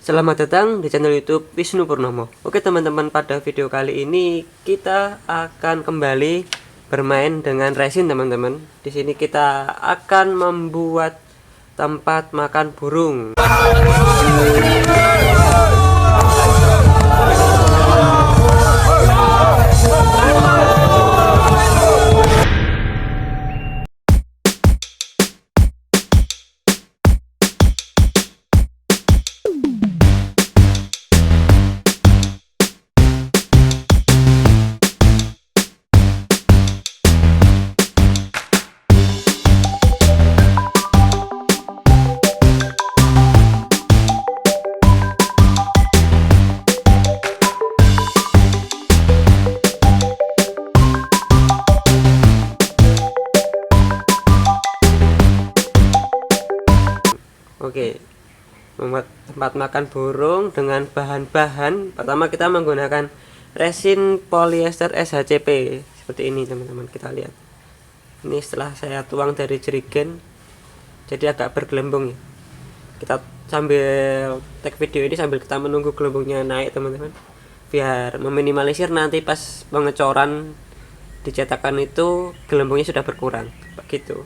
Selamat datang di channel YouTube Wisnu Purnomo. Oke teman-teman, pada video kali ini kita akan kembali bermain dengan resin teman-teman. Di sini kita akan membuat tempat makan burung. Oke, membuat tempat makan burung dengan bahan-bahan pertama kita menggunakan resin polyester SHCP seperti ini teman-teman. Kita lihat ini setelah saya tuang dari jerigen jadi agak bergelembung ya. Kita sambil take video ini sambil kita menunggu gelembungnya naik teman-teman, biar meminimalisir nanti pas pengecoran dicetakan itu gelembungnya sudah berkurang begitu.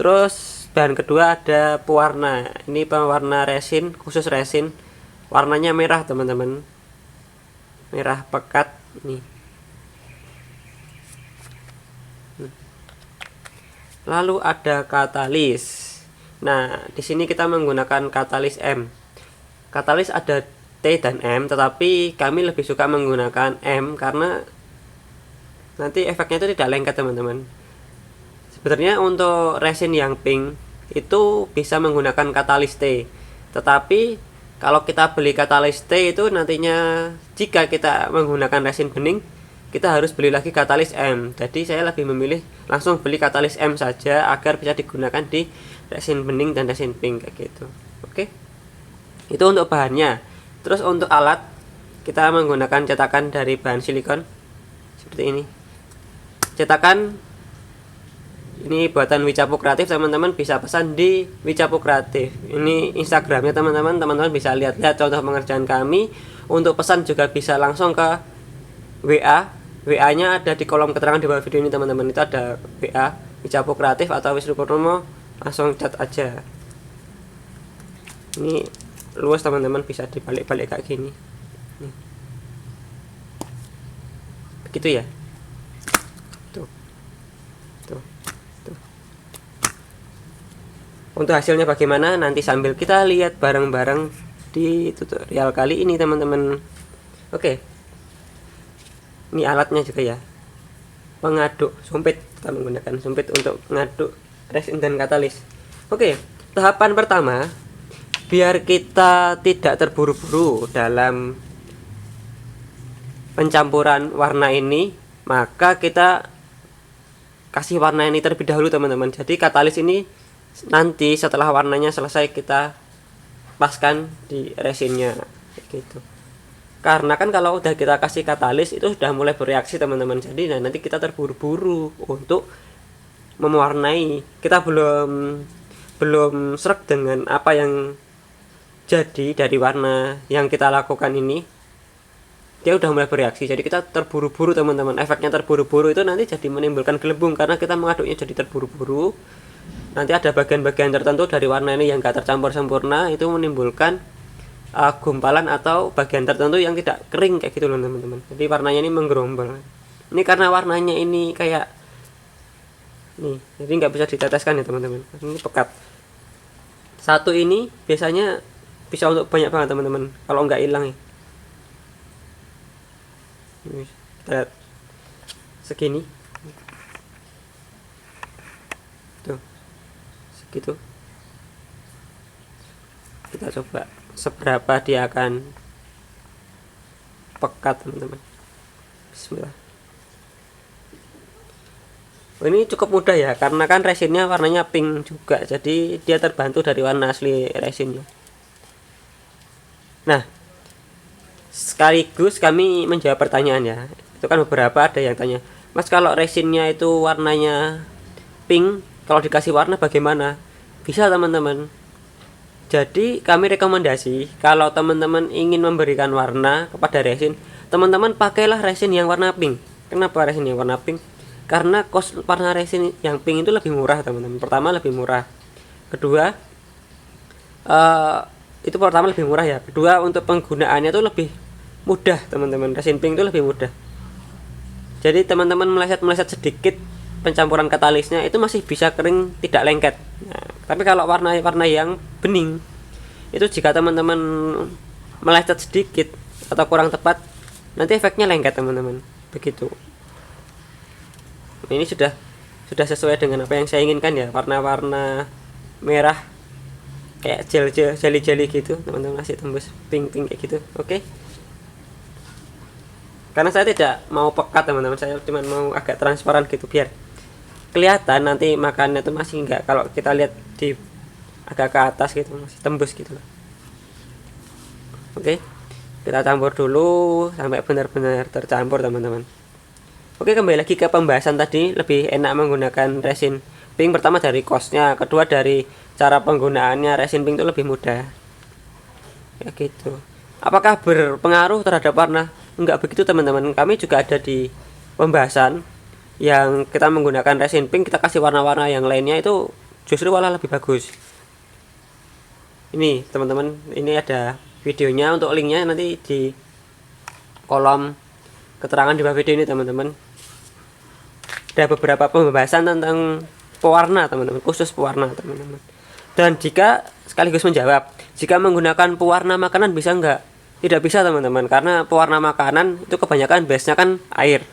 Terus bahan kedua ada pewarna. Ini pewarna resin, khusus resin. Warnanya merah teman-teman, merah pekat nih. Lalu ada katalis. Nah, di sini kita menggunakan katalis M. Katalis ada T dan M, tetapi kami lebih suka menggunakan M karena nanti efeknya itu tidak lengket teman-teman. Sebenarnya untuk resin yang pink itu bisa menggunakan katalis T, tetapi kalau kita beli katalis T itu nantinya jika kita menggunakan resin bening kita harus beli lagi katalis M. Jadi saya lebih memilih langsung beli katalis M saja agar bisa digunakan di resin bening dan resin pink kayak gitu. Oke, itu untuk bahannya. Terus untuk alat kita menggunakan cetakan dari bahan silikon seperti ini. Cetakan ini buatan Wicapu Kreatif, teman-teman bisa pesan di Wicapu Kreatif. Ini Instagramnya teman-teman, teman-teman bisa lihat-lihat contoh pengerjaan kami. Untuk pesan juga bisa langsung ke WA. WA-nya ada di kolom keterangan di bawah video ini teman-teman. Itu ada WA Wicapu Kreatif atau Wisnu Purnomo, langsung chat aja. Ini luas teman-teman, bisa dibalik-balik kayak gini. Nih. Begitu ya. Tuh. Tuh. Untuk hasilnya bagaimana nanti sambil kita lihat bareng-bareng di tutorial kali ini teman-teman. Oke, ini alatnya juga ya, pengaduk sumpit. Kita menggunakan sumpit untuk mengaduk resin dan katalis. Oke, tahapan pertama biar kita tidak terburu-buru dalam pencampuran warna ini, maka kita kasih warna ini terlebih dahulu teman-teman. Jadi katalis ini nanti setelah warnanya selesai kita paskan di resinnya gitu. Karena kan kalau udah kita kasih katalis itu sudah mulai bereaksi teman-teman. Jadi nanti kita terburu-buru untuk mewarnai. Kita belum sreg dengan apa yang jadi dari warna yang kita lakukan ini. Dia udah mulai bereaksi. Jadi kita terburu-buru teman-teman. Efeknya terburu-buru itu nanti jadi menimbulkan gelembung karena kita mengaduknya jadi terburu-buru. Nanti ada bagian-bagian tertentu dari warna ini yang gak tercampur sempurna, itu menimbulkan gumpalan atau bagian tertentu yang tidak kering kayak gitu loh teman-teman. Jadi warnanya ini menggerombol. Ini karena warnanya ini kayak nih, jadi nggak bisa diteteskan ya teman-teman. Ini pekat. Satu ini biasanya bisa untuk banyak banget teman-teman. Kalau nggak hilang ya. Kita lihat segini. Tuh. Gitu, kita coba seberapa dia akan pekat teman-teman. Bismillah. Ini cukup mudah ya karena kan resinnya warnanya pink juga, jadi dia terbantu dari warna asli resinnya. Nah, sekaligus kami menjawab pertanyaan ya. Itu kan beberapa ada yang tanya, Mas kalau resinnya itu warnanya pink, kalau dikasih warna bagaimana? Bisa teman-teman. Jadi kami rekomendasi kalau teman-teman ingin memberikan warna kepada resin, teman-teman pakailah resin yang warna pink. Kenapa resin yang warna pink? Karena cost warna resin yang pink itu lebih murah teman-teman. Pertama lebih murah. Kedua itu pertama lebih murah ya. Kedua untuk penggunaannya itu lebih mudah teman-teman. Resin pink itu lebih mudah. Jadi teman-teman meleset sedikit pencampuran katalisnya itu masih bisa kering, tidak lengket. Nah, tapi kalau warna yang bening itu jika teman-teman meleset sedikit atau kurang tepat, nanti efeknya lengket teman-teman. Begitu. Ini sudah sesuai dengan apa yang saya inginkan ya, warna-warna merah kayak jeli gitu teman-teman, masih tembus pink kayak gitu. Oke. Karena saya tidak mau pekat teman-teman, saya cuma mau agak transparan gitu biar kelihatan nanti makannya tuh masih enggak, kalau kita lihat di agak ke atas gitu masih tembus gitu loh. Oke, kita campur dulu sampai benar-benar tercampur teman-teman. Oke, kembali lagi ke pembahasan tadi, lebih enak menggunakan resin pink. Pertama dari costnya, kedua dari cara penggunaannya, resin pink itu lebih mudah ya gitu. Apakah berpengaruh terhadap warna? Enggak begitu teman-teman, kami juga ada di pembahasan yang kita menggunakan resin pink, kita kasih warna-warna yang lainnya itu justru malah lebih bagus. Ini teman-teman, ini ada videonya, untuk linknya nanti di kolom keterangan di bawah video ini teman-teman. Ada beberapa pembahasan tentang pewarna teman-teman, khusus pewarna teman-teman. Dan jika sekaligus menjawab, jika menggunakan pewarna makanan bisa enggak? Tidak bisa teman-teman, karena pewarna makanan itu kebanyakan base-nya kan air.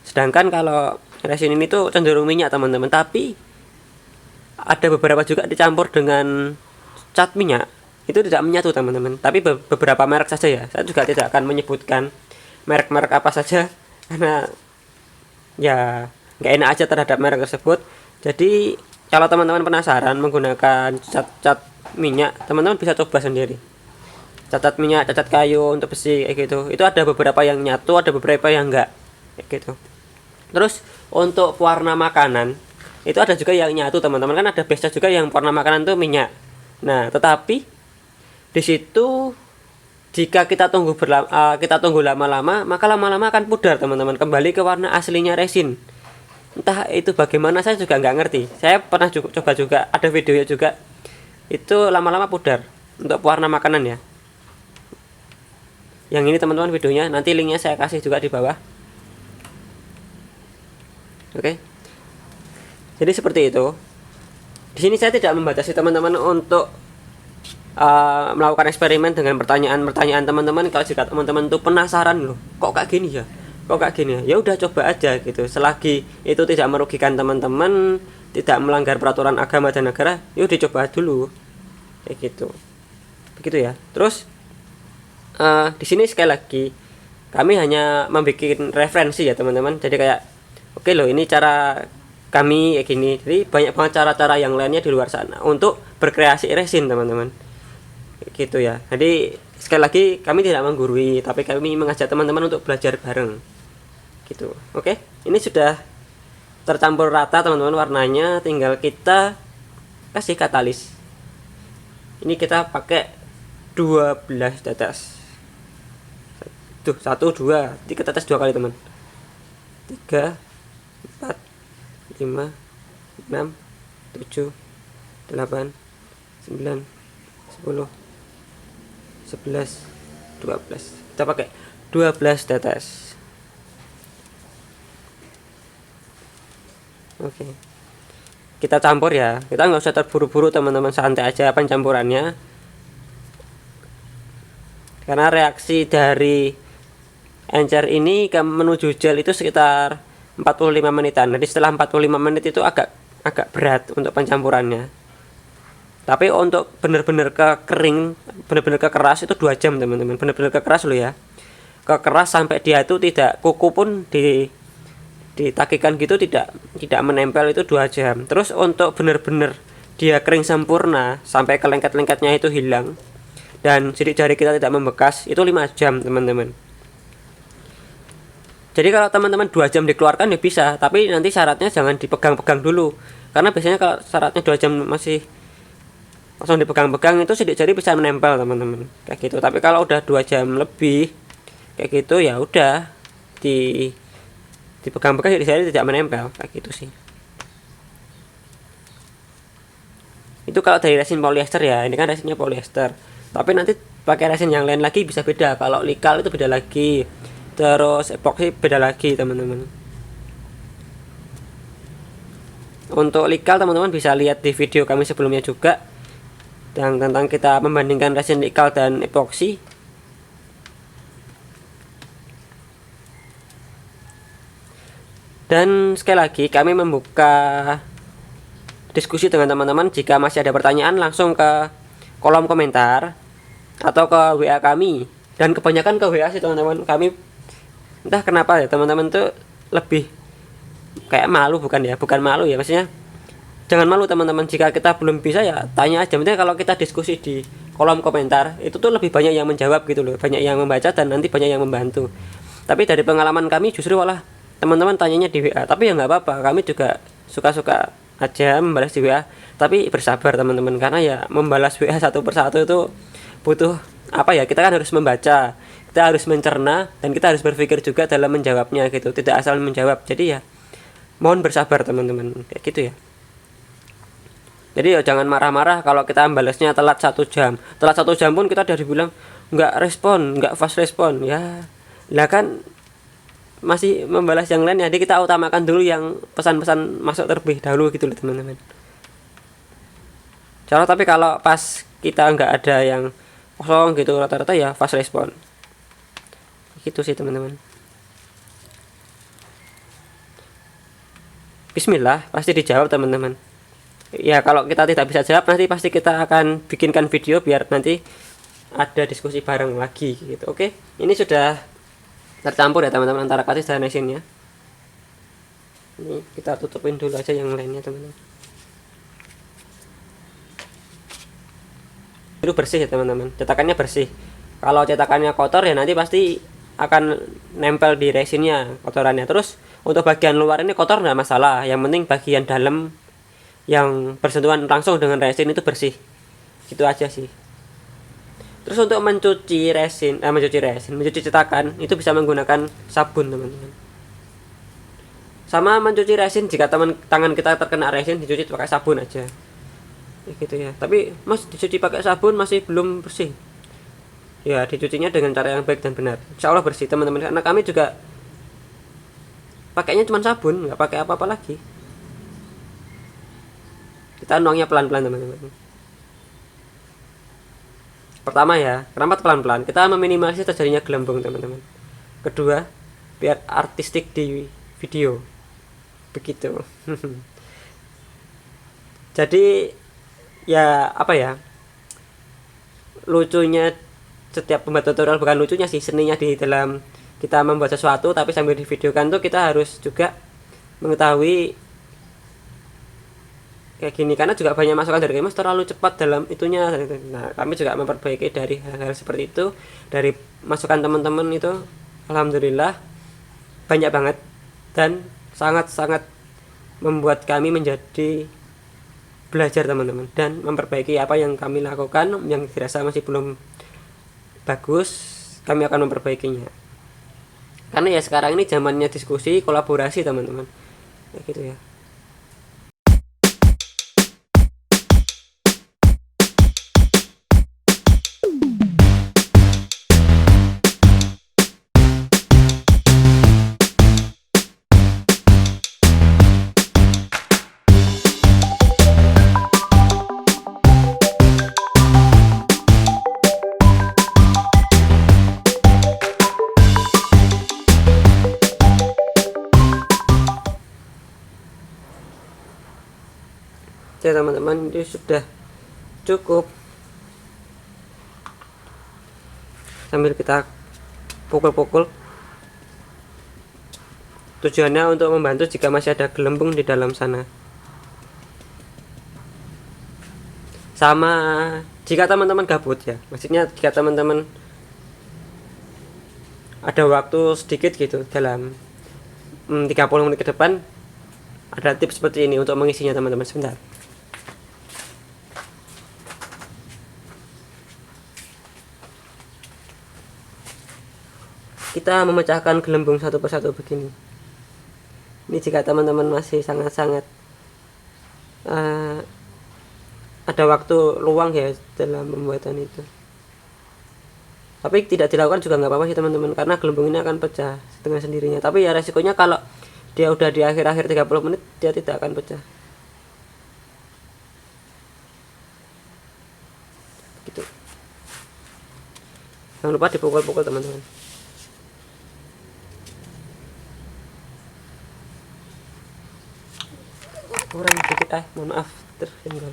Sedangkan kalau resin ini tuh cenderung minyak teman-teman, tapi ada beberapa juga dicampur dengan cat minyak, itu tidak menyatu teman-teman. Tapi beberapa merek saja ya, saya juga tidak akan menyebutkan merek-merek apa saja karena ya nggak enak aja terhadap merek tersebut. Jadi kalau teman-teman penasaran menggunakan cat minyak, teman-teman bisa coba sendiri. Cat minyak, cat kayu untuk besi kayak gitu. Itu ada beberapa yang nyatu, ada beberapa yang enggak kayak gitu. Terus untuk pewarna makanan itu ada juga yang nyatu teman-teman, kan ada base juga yang pewarna makanan tuh minyak. Nah, tetapi di situ jika kita tunggu lama-lama, maka lama-lama akan pudar teman-teman, kembali ke warna aslinya resin. Entah itu bagaimana, saya juga nggak ngerti. Saya pernah coba juga, ada videonya juga, itu lama-lama pudar untuk pewarna makanan ya. Yang ini teman-teman videonya, nanti linknya saya kasih juga di bawah. Oke. Jadi seperti itu. Di sini saya tidak membatasi teman-teman untuk melakukan eksperimen dengan pertanyaan teman-teman. Kalau jika teman-teman tuh penasaran loh, kok kayak gini ya, ya udah coba aja gitu. Selagi itu tidak merugikan teman-teman, tidak melanggar peraturan agama dan negara, yuk dicoba dulu kayak gitu. Begitu ya. Terus di sini sekali lagi kami hanya membuat referensi ya teman-teman. Jadi kayak oke loh, ini cara kami kayak gini. Jadi banyak banget cara-cara yang lainnya di luar sana untuk berkreasi resin teman-teman gitu ya. Jadi sekali lagi kami tidak menggurui, tapi kami mengajak teman-teman untuk belajar bareng gitu. Oke, ini sudah tercampur rata teman-teman warnanya, tinggal kita kasih katalis. Ini kita pakai 12 tetes. Tuh 1 2 3 tetes 2 kali teman. 3 4 5 6 7 8 9 10 11 12. Kita pakai 12 tetes. Oke. Kita campur ya. Kita nggak usah terburu-buru teman-teman, santai aja pencampurannya. Karena reaksi dari encer ini menuju gel itu sekitar 45 menitan. Jadi setelah 45 menit itu agak berat untuk pencampurannya. Tapi untuk benar-benar ke kering, benar-benar ke keras itu 2 jam teman-teman. Benar-benar ke keras loh ya. Ke keras sampai dia itu tidak kuku pun ditakikan gitu, tidak menempel, itu 2 jam. Terus untuk benar-benar dia kering sempurna sampai ke lengket-lengketnya itu hilang dan sidik jari kita tidak membekas, itu 5 jam teman-teman. Jadi kalau teman-teman 2 jam dikeluarkan ya bisa, tapi nanti syaratnya jangan dipegang-pegang dulu. Karena biasanya kalau syaratnya 2 jam masih langsung dipegang-pegang itu sidik jari bisa menempel teman-teman kayak gitu. Tapi kalau udah 2 jam lebih kayak gitu ya udah dipegang-pegang sidik jari tidak menempel kayak gitu sih. Itu kalau dari resin polyester ya, ini kan resinnya polyester. Tapi nanti pakai resin yang lain lagi bisa beda. Kalau likal itu beda lagi, terus epoxy beda lagi teman-teman. Untuk likal teman-teman bisa lihat di video kami sebelumnya juga yang tentang kita membandingkan resin likal dan epoxy. Dan sekali lagi kami membuka diskusi dengan teman-teman. Jika masih ada pertanyaan langsung ke kolom komentar atau ke WA kami, dan kebanyakan ke WA sih teman-teman. Kami entah kenapa ya teman-teman tuh lebih kayak malu, bukan malu ya, maksudnya jangan malu teman-teman. Jika kita belum bisa ya tanya aja. Maksudnya kalau kita diskusi di kolom komentar itu tuh lebih banyak yang menjawab gitu loh, banyak yang membaca dan nanti banyak yang membantu. Tapi dari pengalaman kami justru malah teman-teman tanyanya di WA. Tapi ya nggak apa-apa, kami juga suka-suka aja membalas di WA, tapi bersabar teman-teman, karena ya membalas WA satu persatu itu butuh apa ya, kita kan harus membaca, kita harus mencerna, dan kita harus berpikir juga dalam menjawabnya gitu, tidak asal menjawab. Jadi ya mohon bersabar teman-teman kayak gitu ya. Jadi ya jangan marah-marah kalau kita membalasnya telat 1 jam. Telat 1 jam pun kita udah dibilang nggak respon, nggak fast respon ya. Lah kan masih membalas yang lain ya, jadi kita utamakan dulu yang pesan-pesan masuk terlebih dahulu gitu loh teman-teman. Cara tapi kalau pas kita nggak ada yang kosong gitu rata-rata ya fast respon gitu sih teman-teman. Bismillah pasti dijawab teman-teman. Ya kalau kita tidak bisa jawab nanti pasti kita akan bikinkan video biar nanti ada diskusi bareng lagi gitu. Oke, ini sudah tercampur ya teman-teman antara katis dan resinnya. Ini kita tutupin dulu aja yang lainnya teman-teman. Itu bersih ya teman-teman, cetakannya bersih. Kalau cetakannya kotor ya nanti pasti akan nempel di resinnya kotorannya. Terus untuk bagian luar ini kotor nggak masalah, yang penting bagian dalam yang bersentuhan langsung dengan resin itu bersih. Gitu aja sih. Terus untuk mencuci cetakan itu bisa menggunakan sabun teman-teman. Sama mencuci resin, jika tangan kita terkena resin dicuci pakai sabun aja. Gitu ya. Tapi Mas dicuci pakai sabun masih belum bersih. Ya dicucinya dengan cara yang baik dan benar. Insya Allah bersih teman-teman. Karena kami juga pakainya cuma sabun, nggak pakai apa-apa lagi. Kita nuangnya pelan-pelan teman-teman. Pertama ya, kenapa pelan-pelan? Kita meminimalisir terjadinya gelembung teman-teman. Kedua, biar artistik di video. Begitu. Jadi ya apa ya? Lucunya setiap pembuat tutorial, bukan lucunya sih, seninya di dalam kita membuat sesuatu tapi sambil divideokan tuh kita harus juga mengetahui kayak gini, karena juga banyak masukan dari Mas terlalu cepat dalam itunya. Nah kami juga memperbaiki dari hal-hal seperti itu, dari masukan teman-teman itu alhamdulillah banyak banget dan sangat-sangat membuat kami menjadi belajar teman-teman dan memperbaiki apa yang kami lakukan yang dirasa masih belum bagus, kami akan memperbaikinya. Karena ya sekarang ini zamannya diskusi, kolaborasi teman-teman kayak gitu ya. Ya teman-teman, ini sudah cukup. Sambil kita pukul-pukul, tujuannya untuk membantu jika masih ada gelembung di dalam sana. Sama jika teman-teman gabut ya, maksudnya jika teman-teman ada waktu sedikit gitu dalam 30 menit ke depan, ada tips seperti ini untuk mengisinya teman-teman. Sebentar. kita memecahkan gelembung satu persatu begini. Ini jika teman-teman masih sangat-sangat ada waktu luang ya dalam pembuatan itu. Tapi tidak dilakukan juga nggak apa-apa sih teman-teman, karena gelembung ini akan pecah dengan sendirinya. Tapi ya resikonya kalau dia udah di akhir-akhir 30 menit dia tidak akan pecah. Gitu. Jangan lupa dipukul-pukul teman-teman. Kurang sedikit mohon maaf tersenggol.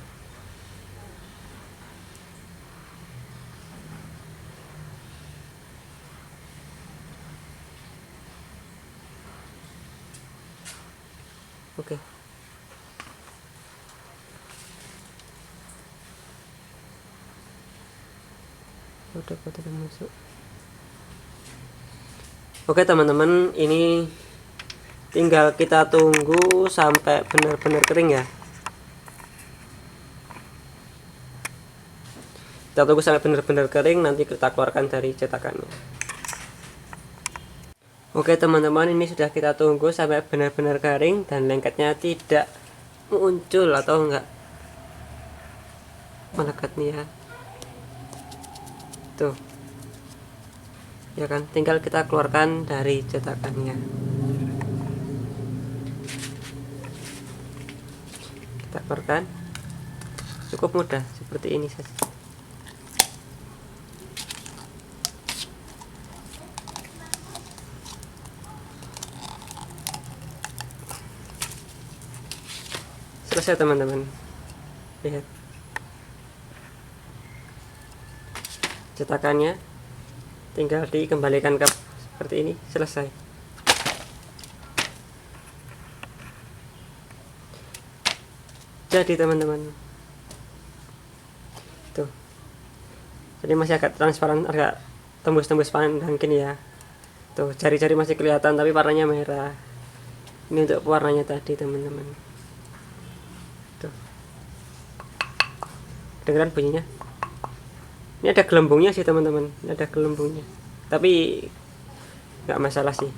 Oke. Udah masuk. Oke teman-teman, ini tinggal kita tunggu sampai benar-benar kering ya. Kita tunggu sampai benar-benar kering, nanti kita keluarkan dari cetakannya. Oke teman-teman, ini sudah kita tunggu sampai benar-benar kering dan lengketnya tidak muncul atau enggak melekat nih ya. Tuh. Ya kan, tinggal kita keluarkan dari cetakannya. Kita keluarkan. Cukup mudah seperti ini saja. Selesai teman-teman, lihat cetakannya, tinggal dikembalikan ke seperti ini, selesai. Jadi teman-teman, tuh, jadi masih agak transparan, agak tembus-tembus pandang gini ya. Tuh, jari-jari masih kelihatan tapi warnanya merah. Ini untuk warnanya tadi teman-teman. Dengeran bunyinya. Ini ada gelembungnya sih teman-teman, ini ada gelembungnya, tapi nggak masalah sih.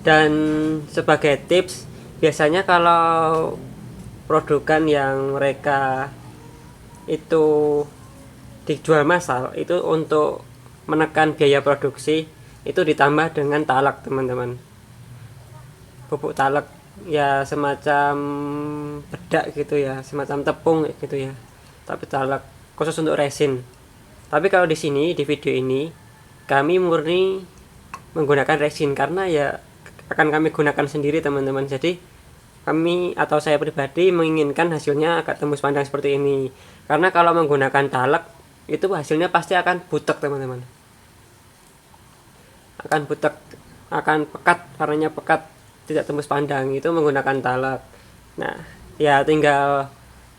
Dan sebagai tips, biasanya kalau produkan yang mereka itu dijual massal, itu untuk menekan biaya produksi itu ditambah dengan talak teman-teman, bubuk talak ya, semacam bedak gitu ya, semacam tepung gitu ya, tapi talak khusus untuk resin. Tapi kalau di sini di video ini kami murni menggunakan resin karena ya akan kami gunakan sendiri teman-teman. Jadi kami atau saya pribadi menginginkan hasilnya agak tembus pandang seperti ini, karena kalau menggunakan talak itu hasilnya pasti akan butek teman-teman, akan butek, akan pekat, warnanya pekat, tidak tembus pandang. Itu menggunakan talak. Nah ya tinggal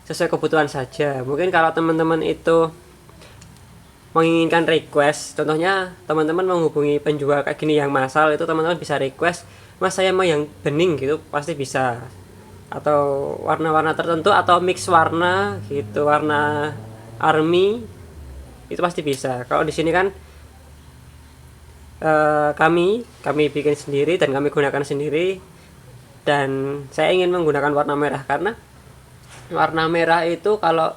sesuai kebutuhan saja. Mungkin kalau teman-teman itu menginginkan request, contohnya teman-teman menghubungi penjual kayak gini yang massal, itu teman-teman bisa request, mas saya mau yang bening gitu, pasti bisa, atau warna-warna tertentu atau mix warna gitu, warna army itu pasti bisa. Kalau di sini kan kami bikin sendiri dan kami gunakan sendiri, dan saya ingin menggunakan warna merah karena warna merah itu kalau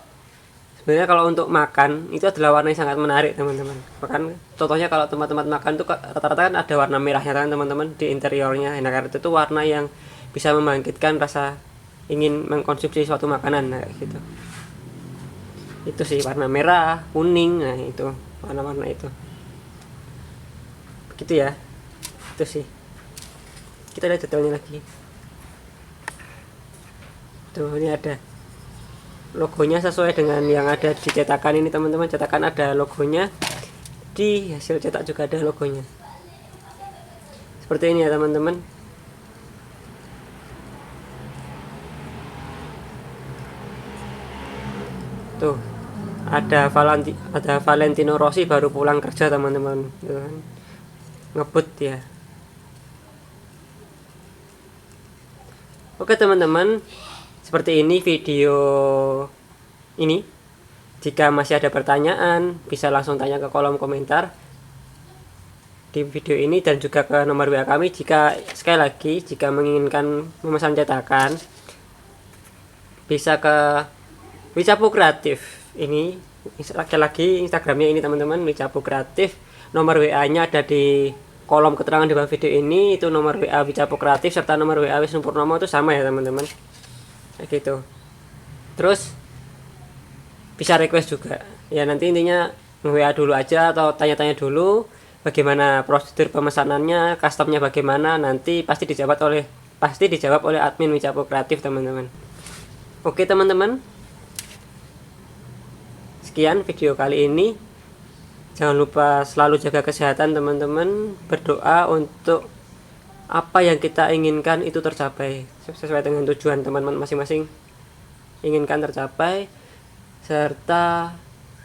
sebenarnya kalau untuk makan itu adalah warna yang sangat menarik teman-teman. Bahkan contohnya kalau tempat-tempat makan itu rata-rata kan ada warna merahnya kan teman-teman di interiornya. Nah karena itu warna yang bisa membangkitkan rasa ingin mengkonsumsi suatu makanan, nah, gitu. Itu sih warna merah, kuning, nah itu warna-warna itu. Gitu ya, itu sih. Kita lihat detailnya lagi. Tuh ini ada logonya sesuai dengan yang ada di cetakan ini teman-teman. Cetakan ada logonya, di hasil cetak juga ada logonya seperti ini ya teman-teman. Tuh ada Valentino Rossi baru pulang kerja teman-teman, ngebut ya. Oke teman-teman, seperti ini video ini. Jika masih ada pertanyaan, bisa langsung tanya ke kolom komentar di video ini dan juga ke nomor WA kami. Jika sekali lagi jika menginginkan memesan cetakan, bisa ke Wicapu Kreatif. Ini lagi Instagramnya ini teman-teman, Wicapu Kreatif. Nomor WA-nya ada di kolom keterangan di bawah video ini. Itu nomor WA Wicapu Kreatif serta nomor WA Wisnu Purnomo itu sama ya teman-teman, kayak gitu. Terus bisa request juga ya, nanti intinya WA dulu aja atau tanya-tanya dulu bagaimana prosedur pemesanannya, customnya bagaimana, nanti pasti dijawab oleh admin Wicapu Kreatif teman-teman. Oke teman-teman, sekian video kali ini. Jangan lupa selalu jaga kesehatan teman-teman, berdoa untuk apa yang kita inginkan itu tercapai sesuai dengan tujuan teman-teman masing-masing inginkan tercapai, serta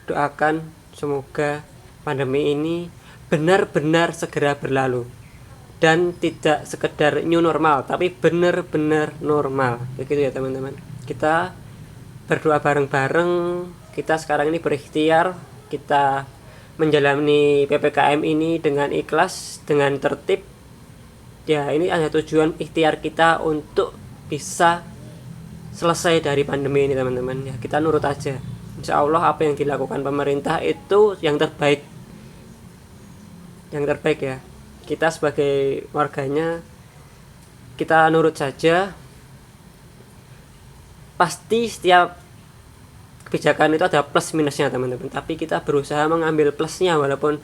doakan semoga pandemi ini benar-benar segera berlalu dan tidak sekedar new normal tapi benar-benar normal, begitu ya teman-teman. Kita berdoa bareng-bareng. Kita sekarang ini berikhtiar, kita menjalani PPKM ini dengan ikhlas, dengan tertib ya. Ini hanya tujuan ikhtiar kita untuk bisa selesai dari pandemi ini teman-teman ya. Kita nurut aja, insya Allah apa yang dilakukan pemerintah itu yang terbaik ya. Kita sebagai warganya, kita nurut saja. Pasti setiap kebijakan itu ada plus minusnya teman-teman, tapi kita berusaha mengambil plusnya, walaupun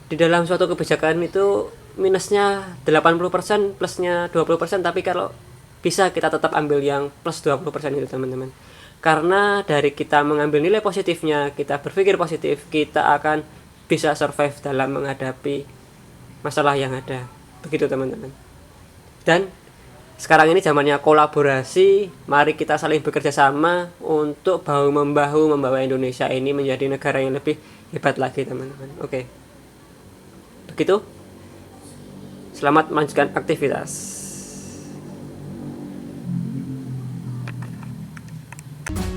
di dalam suatu kebijakan itu minusnya 80%, plusnya 20%, tapi kalau bisa kita tetap ambil yang plus 20% itu teman-teman. Karena dari kita mengambil nilai positifnya, kita berpikir positif, kita akan bisa survive dalam menghadapi masalah yang ada, begitu teman-teman. Dan sekarang ini zamannya kolaborasi, mari kita saling bekerja sama untuk bahu-membahu membawa Indonesia ini menjadi negara yang lebih hebat lagi teman-teman. Oke, begitu. Selamat melanjutkan aktivitas.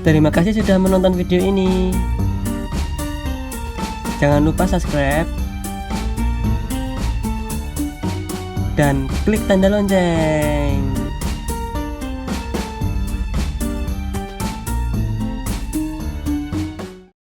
Terima kasih sudah menonton video ini. Jangan lupa subscribe dan klik tanda lonceng.